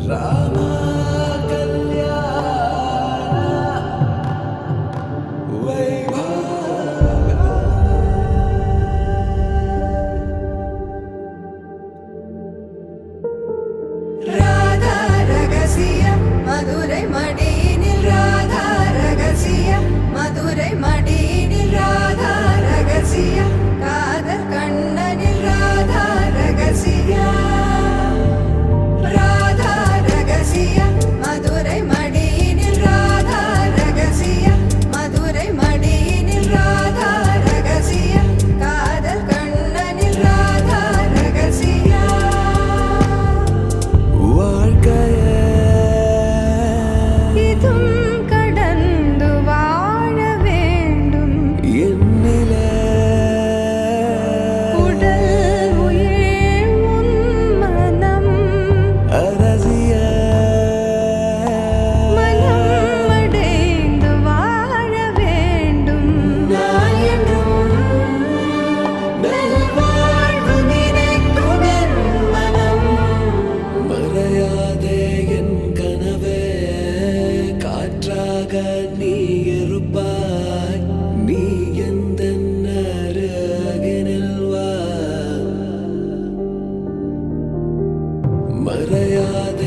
ராமா கல்யாண ராதா ரகசியம் மதுரை மடியினில் ராதா ரகசியம் மதுரை மடியினில் ராதா ரகசியம் காதல் கண்ணனில் ராதா ரகசியம் ராதா ரகசியம் மதுரை மடியினில் ராதா ரகசியம் மதுரை மடியினில் ராதா ரகசியம் காதல் கண்ணனில் ராதா ரகசியம் வாழ்க்கையே இதும் கடந்து வாழ வேண்டும் என்னிலே உடல் உயிர் உன் மனம் அரசிய மனம் அடைந்து வாழ வேண்டும் நான் என்றும் நல்வாழ்வு நினைக்கும் என் மனம் மறையாதே என் கனவே காற்றாக நீ இருப்பாய் நீ எந்த அருகினில் வா மறையாதே